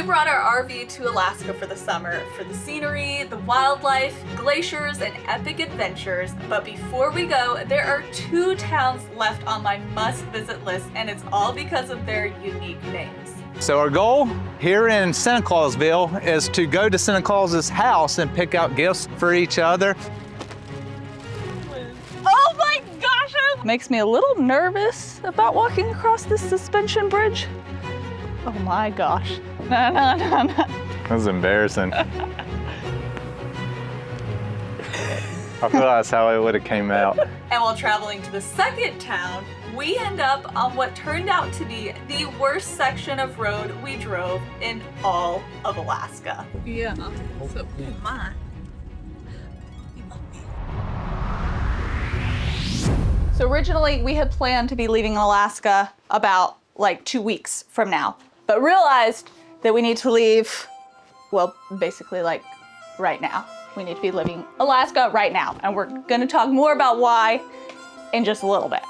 brought our RV to Alaska for the summer for the scenery, the wildlife, glaciers, and epic adventures. But before we go, there are 2 towns left on my must-visit list, and it's all because of their unique names. So our goal here in Santa Clausville is to go to Santa Claus's house and pick out gifts for each other. Oh my gosh! Makes me a little nervous about walking across this suspension bridge. Oh my gosh. No. That was embarrassing. I feel that's how it would have came out. And while traveling to the second town, we end up on what turned out to be the worst section of road we drove in all of Alaska. Yeah, so my. So originally we had planned to be leaving Alaska about like 2 weeks from now, but realized that we need to leave, well, basically like right now. We need to be leaving Alaska right now, and we're gonna talk more about why in just a little bit.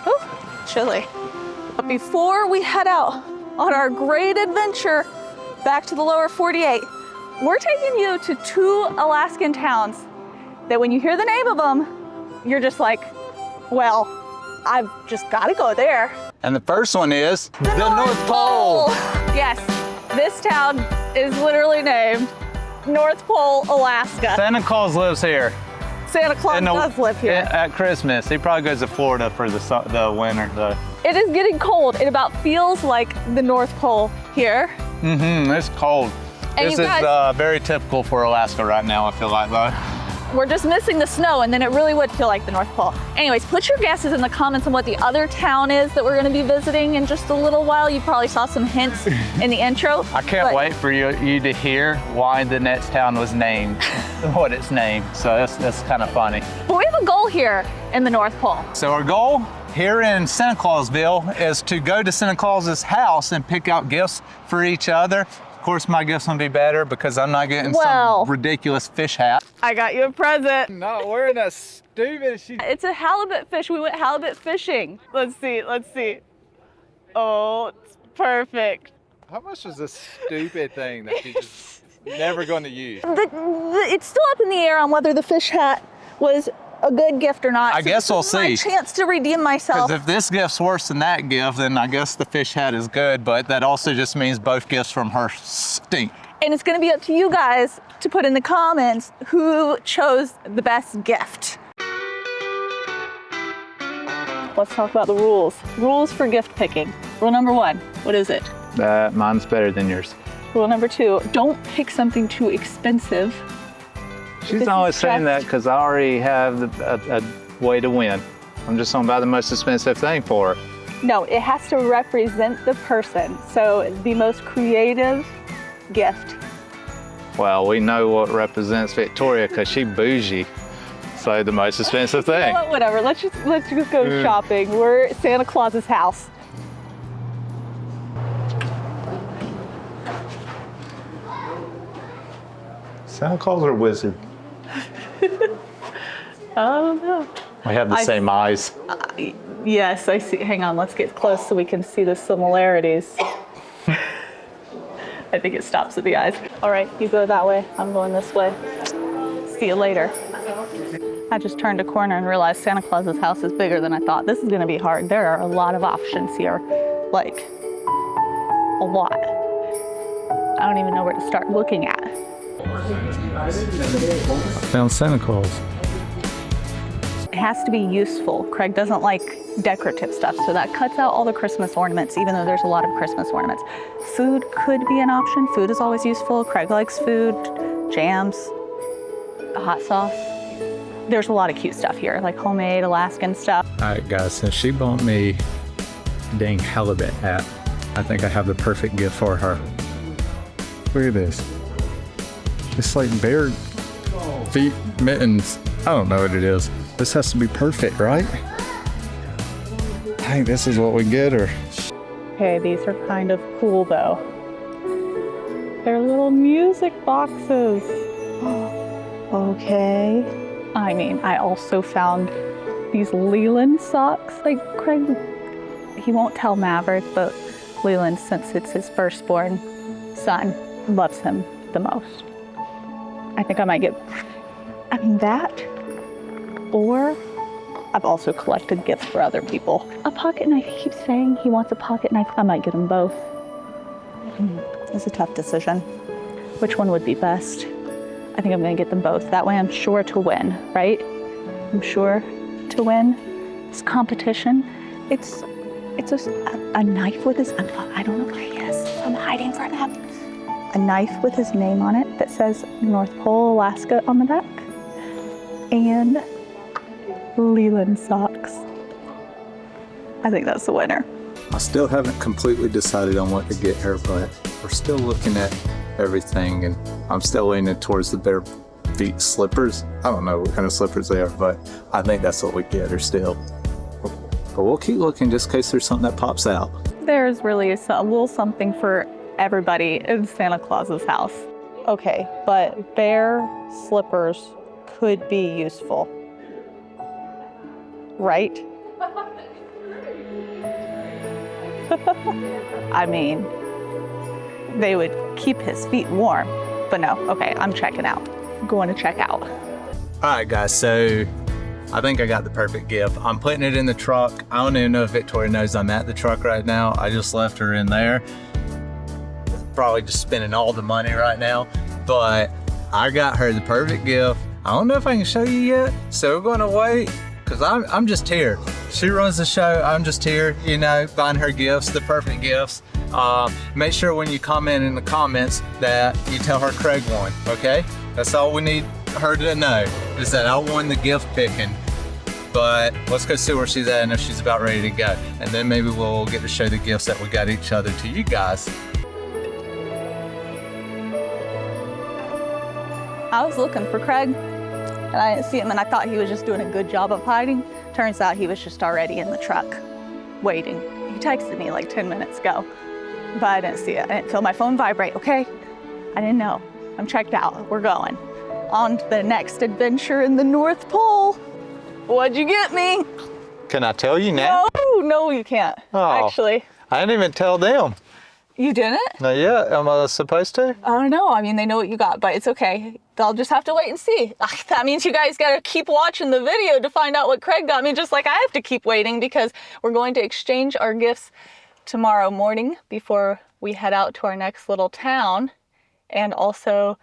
Oh, chilly. But before we head out on our great adventure back to the lower 48, we're taking you to 2 Alaskan towns that when you hear the name of them, you're just like, well, I've just gotta go there. And the first one is the North Pole. Yes, this town is literally named North Pole, Alaska. Santa Claus lives here. Santa Claus does live here. At Christmas. He probably goes to Florida for the winter though. It is getting cold. It about feels like the North Pole here. Mm-hmm, it's cold. And this is very typical for Alaska right now, I feel like though. We're just missing the snow, and then it really would feel like the North Pole. Anyways, put your guesses in the comments on what the other town is that we're gonna be visiting in just a little while. You probably saw some hints in the intro. I can't wait for you to hear why the next town was named, what it's named. So that's kind of funny. But we have a goal here in the North Pole. So our goal here in Santa Clausville is to go to Santa Claus's house and pick out gifts for each other. Of course, my gift's gonna be better because I'm not getting some ridiculous fish hat. I got you a present. Not wearing that stupid shit. It's a halibut fish. We went halibut fishing. Let's see. Oh, it's perfect. How much was this stupid thing that you're just never gonna use? It's still up in the air on whether the fish hat was a good gift or not. I guess we'll see. My chance to redeem myself. Because if this gift's worse than that gift, then I guess the fish hat is good, but that also just means both gifts from her stink. And it's gonna be up to you guys to put in the comments who chose the best gift. Let's talk about the rules. Rules for gift picking. Rule number 1, what is it? Mine's better than yours. Rule number 2, don't pick something too expensive. She's always saying that because I already have a way to win. I'm just gonna buy the most expensive thing for her. No, it has to represent the person. So the most creative gift. Well, we know what represents Victoria because she bougie. So the most expensive thing. You know what, whatever, let's just go shopping. We're at Santa Claus's house. Santa Claus or wizard? I don't know. We have the same eyes. Yes, I see. Hang on, let's get close so we can see the similarities. I think it stops at the eyes. All right, you go that way. I'm going this way. See you later. I just turned a corner and realized Santa Claus's house is bigger than I thought. This is gonna be hard. There are a lot of options here, like a lot. I don't even know where to start looking at. I found Santa Claus. It has to be useful. Craig doesn't like decorative stuff, so that cuts out all the Christmas ornaments, even though there's a lot of Christmas ornaments. Food could be an option. Food is always useful. Craig likes food, jams, hot sauce. There's a lot of cute stuff here, like homemade Alaskan stuff. All right, guys, since she bought me a dang halibut hat, I think I have the perfect gift for her. Look at this. It's like bear feet mittens. I don't know what it is. This has to be perfect, right? I think this is what we get her. Okay, these are kind of cool though. They're little music boxes. Okay. I mean, I also found these Leland socks. Like Craig, he won't tell Maverick, but Leland, since it's his firstborn son, loves him the most. I think I might get, that, or I've also collected gifts for other people. A pocket knife, he keeps saying he wants a pocket knife. I might get him both. It's a tough decision. Which one would be best? I think I'm gonna get them both. That way I'm sure to win, right? I'm sure to win this competition. It's a knife with his, I don't know where he is. I'm hiding from him. A knife with his name on it that says North Pole, Alaska on the back. And Leland socks. I think that's the winner. I still haven't completely decided on what to get her, but we're still looking at everything, and I'm still leaning towards the bare feet slippers. I don't know what kind of slippers they are, but I think that's what we get her still. But we'll keep looking just in case there's something that pops out. There's really a little something for everybody in Santa Claus's house. Okay, but bare slippers could be useful, right? I mean, they would keep his feet warm, but no, okay, I'm checking out. I'm going to check out. All right, guys, so I think I got the perfect gift. I'm putting it in the truck. I don't even know if Victoria knows I'm at the truck right now. I just left her in there. Probably just spending all the money right now, but I got her the perfect gift. I don't know if I can show you yet, so we're gonna wait, because I'm just here. She runs the show, I'm just here, you know, buying her gifts, the perfect gifts. Make sure when you comment in the comments that you tell her Craig won, okay? That's all we need her to know, is that I won the gift picking. But let's go see where she's at and if she's about ready to go. And then maybe we'll get to show the gifts that we got each other to you guys. I was looking for Craig and I didn't see him, and I thought he was just doing a good job of hiding. Turns out he was just already in the truck waiting. He texted me like 10 minutes ago, but I didn't see it. I didn't feel my phone vibrate, okay? I didn't know. I'm checked out. We're going on to the next adventure in the North Pole. What'd you get me? Can I tell you now? No, you can't. Oh, actually. I didn't even tell them. You didn't? Not yet. Am I supposed to? I don't know. I mean, they know what you got, but it's okay. They'll just have to wait and see. That means you guys got to keep watching the video to find out what Craig got me, just like I have to keep waiting, because we're going to exchange our gifts tomorrow morning before we head out to our next little town. And also,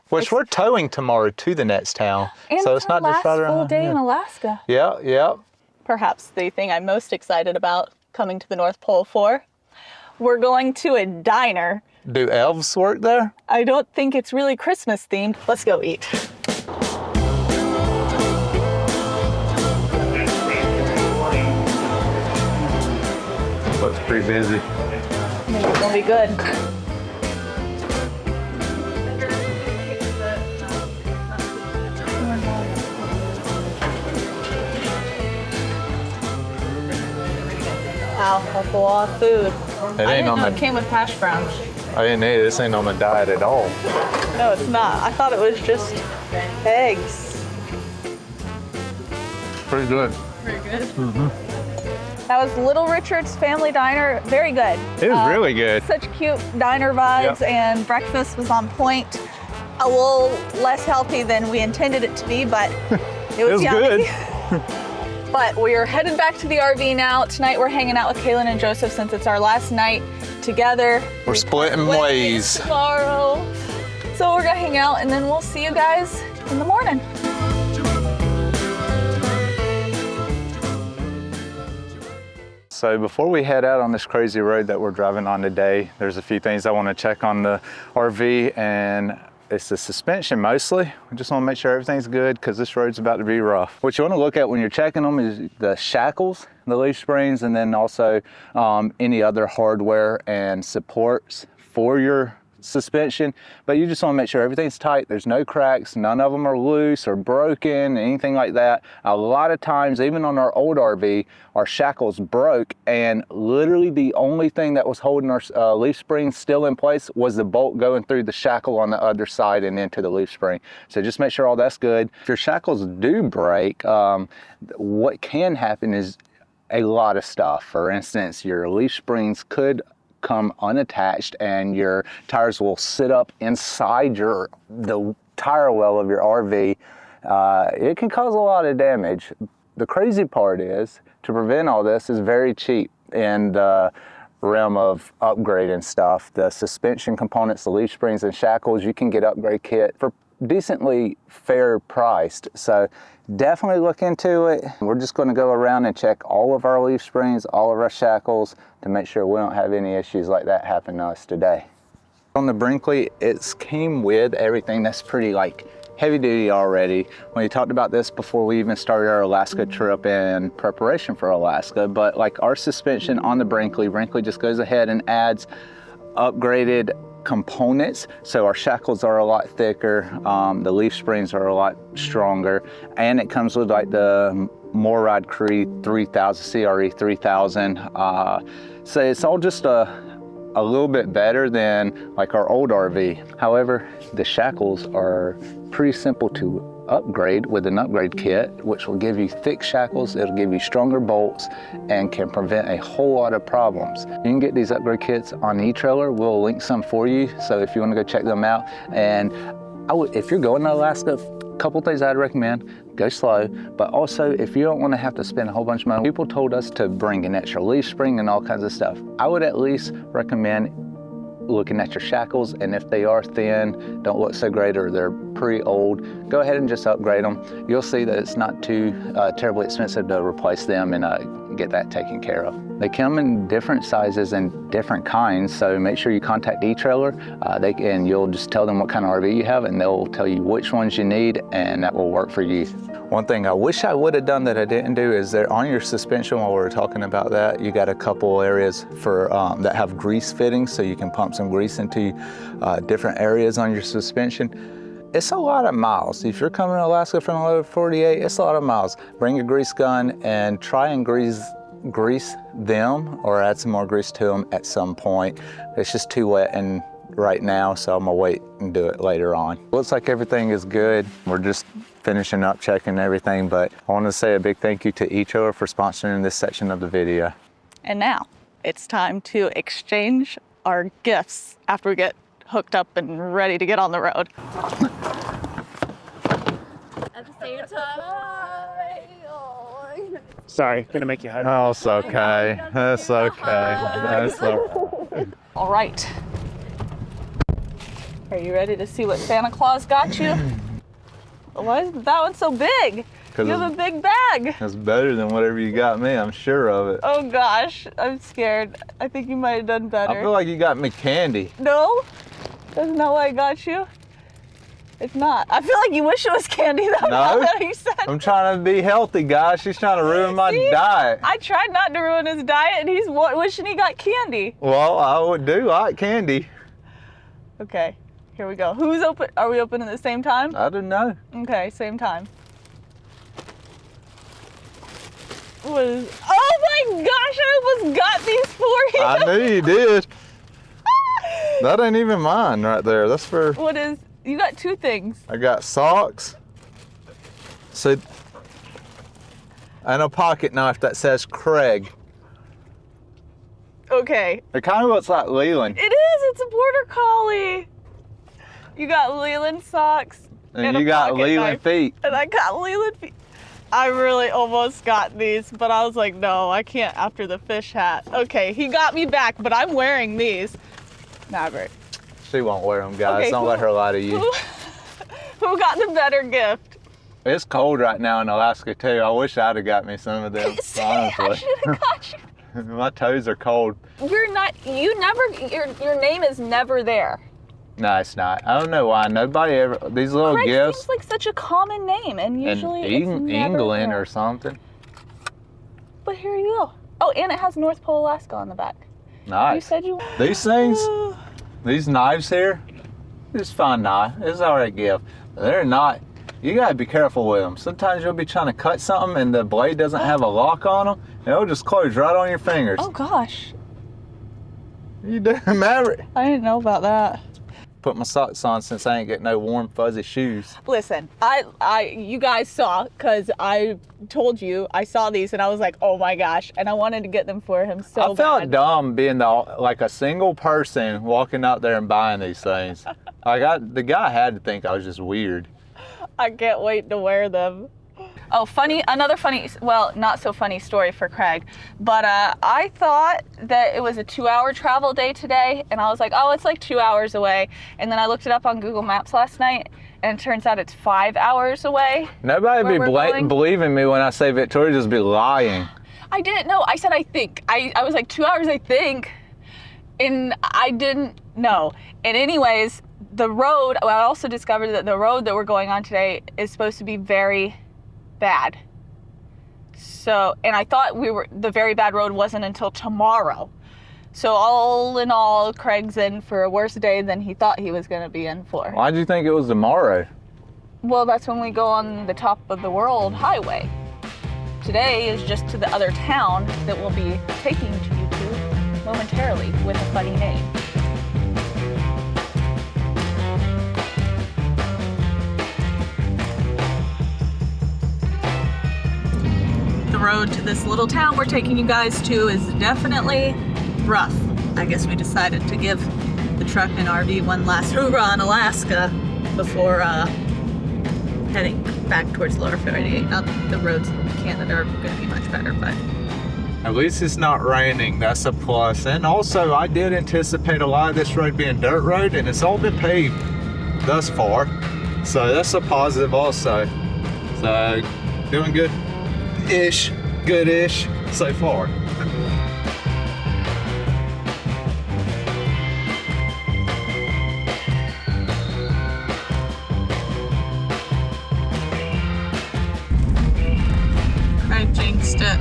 which we're towing tomorrow to the next town. And so it's not just right around. Full day in Alaska. Yeah. Perhaps the thing I'm most excited about coming to the North Pole for. We're going to a diner. Do elves work there? I don't think it's really Christmas themed. Let's go eat. Looks pretty busy. Maybe it's gonna be good. Wow, that's a lot of food. I didn't know it came with hash browns. I didn't eat it. This ain't on the diet at all. No, it's not. I thought it was just eggs. Pretty good. Pretty good. Mm-hmm. That was Little Richard's Family Diner. Very good. It was really good. Such cute diner vibes, and breakfast was on point. A little less healthy than we intended it to be, but it was yummy. Good. But we're headed back to the RV now. Tonight we're hanging out with Kaylin and Joseph since it's our last night together. We're splitting ways tomorrow. So we're gonna hang out and then we'll see you guys in the morning. So before we head out on this crazy road that we're driving on today, there's a few things I want to check on the RV, and it's the suspension mostly. We just want to make sure everything's good because this road's about to be rough. What you want to look at when you're checking them is the shackles, the leaf springs, and then also any other hardware and supports for your suspension. But you just want to make sure everything's tight. There's no cracks, none of them are loose or broken, anything like that. A lot of times, even on our old RV, our shackles broke, and literally the only thing that was holding our leaf spring still in place was the bolt going through the shackle on the other side and into the leaf spring. So just make sure all that's good. If your shackles do break, what can happen is a lot of stuff. For instance, your leaf springs could come unattached and your tires will sit up inside the tire well of your RV. It can cause a lot of damage. The crazy part is, to prevent all this is very cheap in the realm of upgrading stuff. The suspension components, the leaf springs and shackles, you can get upgrade kit for decently fair priced. So definitely look into it. We're just going to go around and check all of our leaf springs, all of our shackles to make sure we don't have any issues like that happen to us today. On the Brinkley, it came with everything that's pretty like heavy duty already. We talked about this before we even started our Alaska trip in preparation for Alaska, but like our suspension on the Brinkley just goes ahead and adds upgraded components. So our shackles are a lot thicker, the leaf springs are a lot stronger, and it comes with like the Morrod Cree 3000, CRE 3000. So it's all just a little bit better than like our old RV. However, the shackles are pretty simple to upgrade with an upgrade kit, which will give you thick shackles, it'll give you stronger bolts, and can prevent a whole lot of problems. You can get these upgrade kits on eTrailer. We'll link some for you, so if you want to go check them out. And if you're going to Alaska, a couple things I'd recommend: go slow, but also if you don't want to have to spend a whole bunch of money, people told us to bring an extra leaf spring and all kinds of stuff. I would at least recommend looking at your shackles, and if they are thin, don't look so great, or they're pretty old, go ahead and just upgrade them. You'll see that it's not too terribly expensive to replace them and get that taken care of. They come in different sizes and different kinds, so make sure you contact eTrailer and you'll just tell them what kind of RV you have, and they'll tell you which ones you need, and that will work for you. One thing I wish I would have done that I didn't do is there on your suspension, while we were talking about that, you got a couple areas for that have grease fittings, so you can pump some grease into different areas on your suspension. It's a lot of miles. If you're coming to Alaska from the lower 48, it's a lot of miles. Bring your grease gun and try and grease them, or add some more grease to them at some point. It's just too wet and right now, so I'm gonna wait and do it later on. Looks like everything is good. We're just finishing up checking everything, but I want to say a big thank you to eTrailer for sponsoring this section of the video. And now it's time to exchange our gifts after we get hooked up and ready to get on the road. At the same time. Sorry, gonna make you hug. Oh, it's okay. That's okay. That's okay. All right. Are you ready to see what Santa Claus got you? Why is that one so big? You have a big bag. It's better than whatever you got me, I'm sure of it. Oh gosh, I'm scared. I think you might have done better. I feel like you got me candy. No, that's not what I got you. It's not. I feel like you wish it was candy though. No, That you said. I'm trying to be healthy, guys. She's trying to ruin my See? diet. I tried not to ruin his diet, and he's wishing he got candy. Well, I do like candy. Okay, here we go. Who's open? Are we open at the same time? I don't know. Okay, same time. What is? Oh my gosh! I almost got these for you. I knew you did. That ain't even mine right there. That's for. What is? You got two things. I got socks. So, and a pocket knife that says Craig. Okay. It kind of looks like Leland. It is. It's a border collie. You got Leland socks. And a you got pocket Leland knife. feet. And I got Leland feet. I really almost got these, but I was like, no, I can't after the fish hat. Okay, he got me back, but I'm wearing these. Maverick. She won't wear them, guys. Okay, Don't let her lie to you. Who got the better gift? It's cold right now in Alaska too. I wish I'd have got me some of them. See, I should have got you. My toes are cold. You're not, you never, your name is never there. No, it's not. I don't know why. Nobody ever, these little Craig gifts. seems like such a common name, and usually it's never England there. or something. But here you go. Oh, and it has North Pole, Alaska on the back. Nice. You said you. These things, these knives here, it's a fine knife. It's an alright gift. They're not, you gotta be careful with them. Sometimes you'll be trying to cut something and the blade doesn't have a lock on them, and it'll just close right on your fingers. Oh gosh. You do, Maverick. I didn't know about that. put my socks on since I ain't got no warm, fuzzy shoes. Listen, you guys saw, because I told you I saw these and I was like, oh my gosh, and I wanted to get them for him so bad. I felt dumb being like a single person walking out there and buying these things. The guy had to think I was just weird. I can't wait to wear them. Oh, another funny, well, not so funny story for Craig, but I thought that it was a 2-hour travel day today, and I was like, oh, it's like 2 hours away. And then I looked it up on Google Maps last night, and it turns out it's 5 hours away. Nobody be believing me when I say Victoria, just be lying. I didn't know. I said I think. I was like 2 hours, I think, and I didn't know. And anyways, the road, I also discovered that the road that we're going on today is supposed to be very bad. So, and I thought the very bad road wasn't until tomorrow. So all in all, Craig's in for a worse day than he thought he was going to be in for. Why'd you think it was tomorrow? Well, that's when we go on the top of the world highway. Today is just to the other town that we'll be taking you to momentarily with a funny name. The road to this little town we're taking you guys to is definitely rough. I guess we decided to give the truck and RV one last hoorah in Alaska before heading back towards Lower 48. Not that the roads in Canada are going to be much better, but at least it's not raining. That's a plus. And also, I did anticipate a lot of this road being dirt road, and it's all been paved thus far. So that's a positive also. So doing good-ish so far. I jinxed it.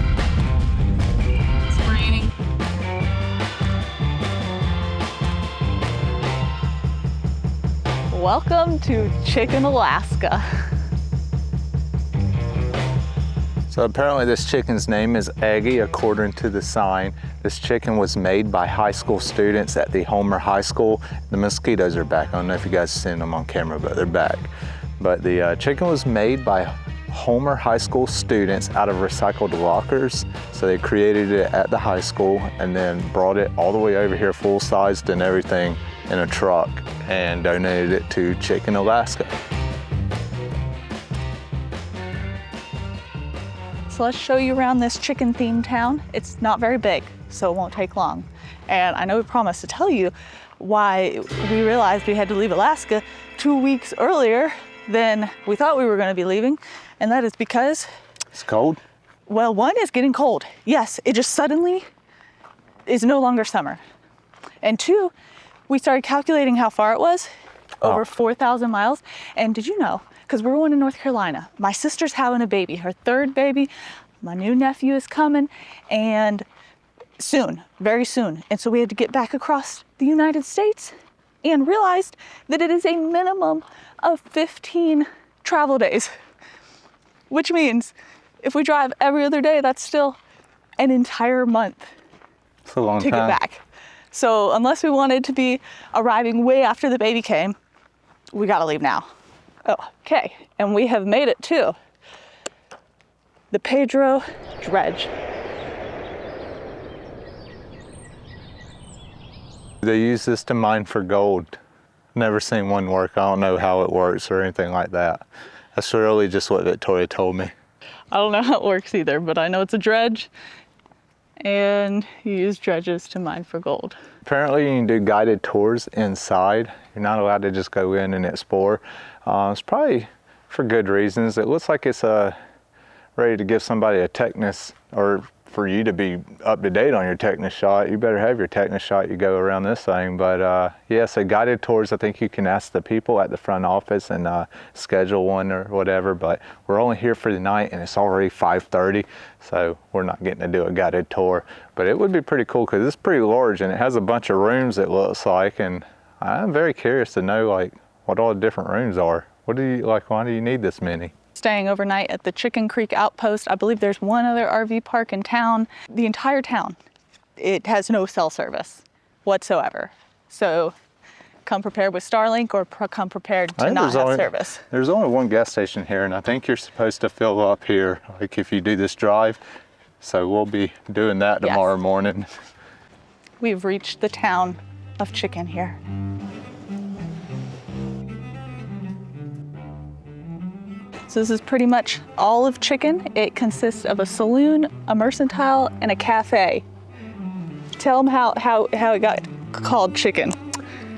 It's raining. Welcome to Chicken Alaska. So apparently this chicken's name is Aggie, according to the sign. This chicken was made by high school students at the Homer High School. The mosquitoes are back. I don't know if you guys have seen them on camera, but they're back. But the chicken was made by Homer High School students out of recycled lockers. So they created it at the high school and then brought it all the way over here full-sized and everything in a truck and donated it to Chicken Alaska. So let's show you around this chicken-themed town. It's not very big, so it won't take long. And I know we promised to tell you why we realized we had to leave Alaska 2 weeks earlier than we thought we were going to be leaving, and that is because it's cold. Well, one is getting cold. Yes, it just suddenly is no longer summer. And two, we started calculating how far it was, over 4,000 miles. And did you know, because we're going to North Carolina, my sister's having a baby, her third baby. My new nephew is coming, and soon, very soon. And so we had to get back across the United States and realized that it is a minimum of 15 travel days, which means if we drive every other day, that's still an entire month it's a long to time. get back. So unless we wanted to be arriving way after the baby came, we gotta leave now. Okay, and we have made it to the Pedro Dredge. They use this to mine for gold. Never seen one work. I don't know how it works or anything like that. That's really just what Victoria told me. I don't know how it works either, but I know it's a dredge, and you use dredges to mine for gold. Apparently you can do guided tours inside. You're not allowed to just go in and explore. It's probably for good reasons. It looks like it's ready to give somebody a tetanus, or for you to be up to date on your tetanus shot. You better have your tetanus shot. You go around this thing. But yeah, so guided tours, I think you can ask the people at the front office and schedule one or whatever. But we're only here for the night and it's already 5:30, so we're not getting to do a guided tour. But it would be pretty cool because it's pretty large and it has a bunch of rooms, it looks like. And I'm very curious to know like what all the different rooms are. What do you like? Why do you need this many? Staying overnight at the Chicken Creek Outpost. I believe there's one other RV park in town. The entire town, it has no cell service whatsoever. So come prepared with Starlink or come prepared I to think not have only, service? There's only one gas station here, and I think you're supposed to fill up here, like if you do this drive. So we'll be doing that tomorrow morning. We've reached the town of Chicken here. So this is pretty much all of Chicken. It consists of a saloon, a mercantile, and a cafe. Tell them how it got called Chicken.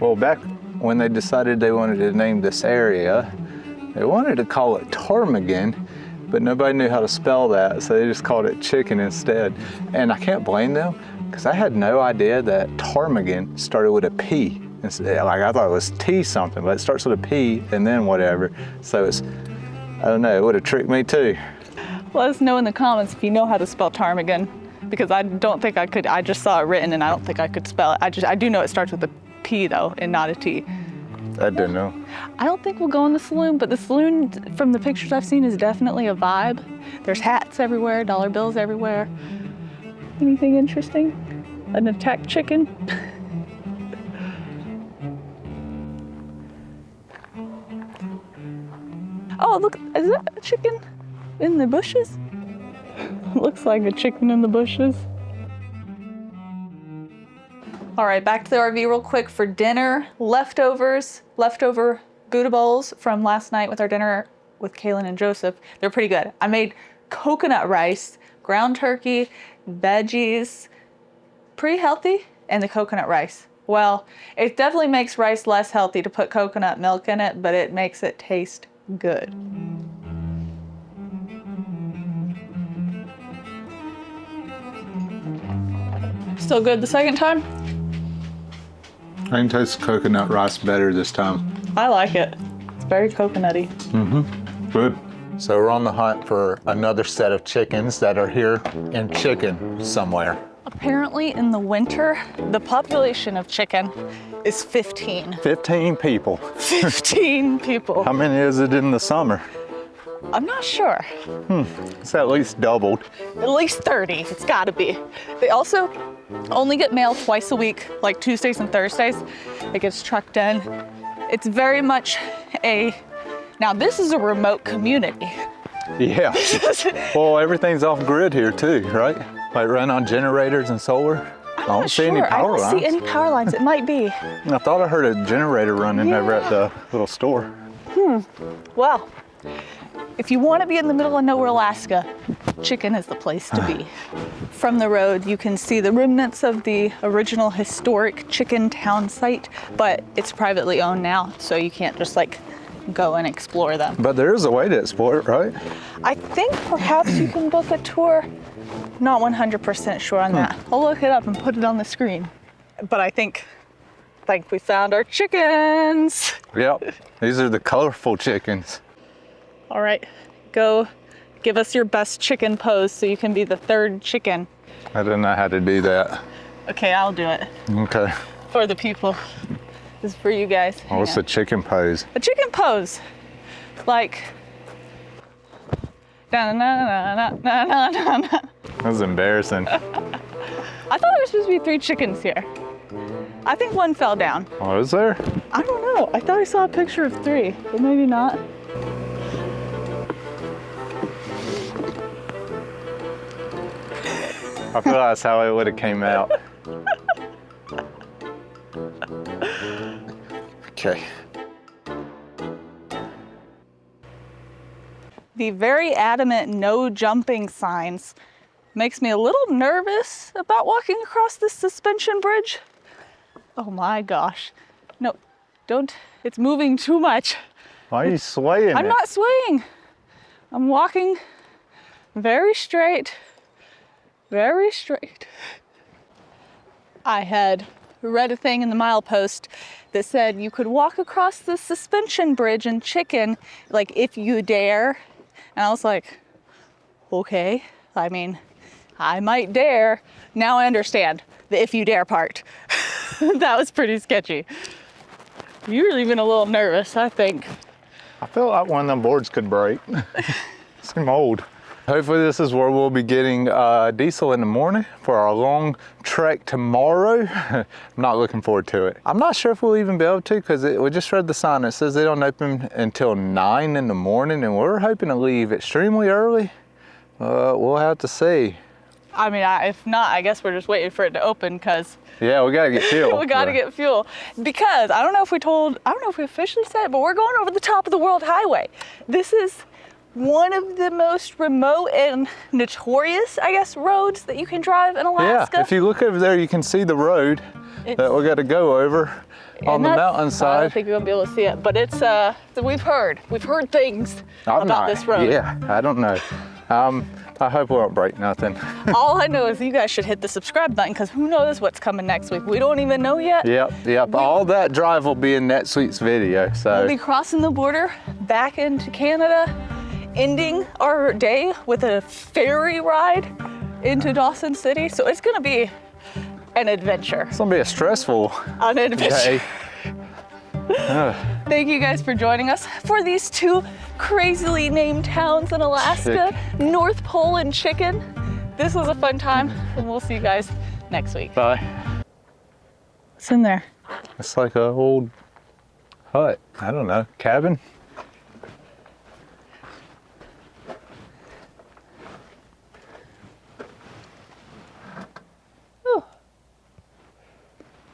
Well, back when they decided they wanted to name this area, they wanted to call it Ptarmigan, but nobody knew how to spell that, so they just called it Chicken instead. And I can't blame them, because I had no idea that Ptarmigan started with a P. Like, I thought it was T something, but it starts with a P and then whatever. So it's, I don't know, it would have tricked me too. Let us know in the comments if you know how to spell ptarmigan, because I don't think I could. I just saw it written and I don't think I could spell it. I do know it starts with a P though and not a T. I didn't know. I don't think we'll go in the saloon, but the saloon from the pictures I've seen is definitely a vibe. There's hats everywhere, dollar bills everywhere. Anything interesting? An attacked chicken? Oh, look, is that a chicken in the bushes? Looks like a chicken in the bushes. All right, back to the RV real quick for dinner. Leftover Buddha bowls from last night with our dinner with Kaylin and Joseph. They're pretty good. I made coconut rice, ground turkey, veggies, pretty healthy, and the coconut rice. Well, it definitely makes rice less healthy to put coconut milk in it, but it makes it taste good. Still good the second time? I can taste coconut rice better this time. I like it. It's very coconutty. Good. So we're on the hunt for another set of chickens that are here in Chicken somewhere. Apparently in the winter, the population of Chicken is 15. 15 people. 15 people. How many is it in the summer? I'm not sure. It's at least doubled. At least 30, it's gotta be. They also only get mail twice a week, like Tuesdays and Thursdays. It gets trucked in. It's very much now this is a remote community. Yeah. Well, everything's off grid here too, right? Like run on generators and solar. I don't see any power lines. I don't see any power lines. It might be. I thought I heard a generator running over at the little store. Well, if you want to be in the middle of nowhere, Alaska, Chicken is the place to be. From the road, you can see the remnants of the original historic Chicken town site, but it's privately owned now, so you can't just like go and explore them. But there is a way to explore it, right? I think perhaps you can book a tour. Not 100% sure on that. I'll look it up and put it on the screen. But I think we found our chickens. Yep, these are the colorful chickens. All right, go give us your best chicken pose so you can be the third chicken. I don't know how to do that. Okay, I'll do it. Okay. For the people. This is for you guys. Oh, what's a chicken pose? A chicken pose. Like, da-na-na-na-na-na-na-na. That was embarrassing. I thought there were supposed to be 3 chickens here. I think one fell down. Oh, is there? I don't know. I thought I saw a picture of 3, but maybe not. I feel that's how it would have came out. Okay. The very adamant no jumping signs makes me a little nervous about walking across this suspension bridge. Oh my gosh. No, don't. It's moving too much. Why are you swaying? I'm not swaying. I'm walking very straight, very straight. I had read a thing in the milepost that said you could walk across the suspension bridge in Chicken, like if you dare. And I was like, okay, I mean, I might dare. Now I understand the if you dare part. That was pretty sketchy. You were even a little nervous, I think. I feel like one of them boards could break. Seem old. Hopefully this is where we'll be getting diesel in the morning for our long trip trek tomorrow. I'm not looking forward to it. I'm not sure if we'll even be able to because we just read the sign. It says they don't open until 9 in the morning and we're hoping to leave extremely early. We'll have to see. I mean, if not, I guess we're just waiting for it to open because yeah, we gotta get fuel. we gotta get fuel because I don't know if we officially said it, but we're going over the top of the World Highway. This is one of the most remote and notorious, I guess, roads that you can drive in Alaska. Yeah, if you look over there, you can see the road that we got to go over on the I mountainside. don't think you're gonna be able to see it, but it's we've heard things about this road. Yeah, I don't know. I hope we won't break nothing. All I know is you guys should hit the subscribe button because who knows what's coming next week. We don't even know yet. Yep. All that drive will be in next week's video. So we'll be crossing the border back into Canada, ending our day with a ferry ride into Dawson City. So it's gonna be an adventure. It's gonna be a stressful adventure. day. Thank you guys for joining us for these two crazily named towns in Alaska, North Pole and Chicken. This was a fun time, and we'll see you guys next week. Bye. What's in there? It's like an old hut. I don't know, cabin.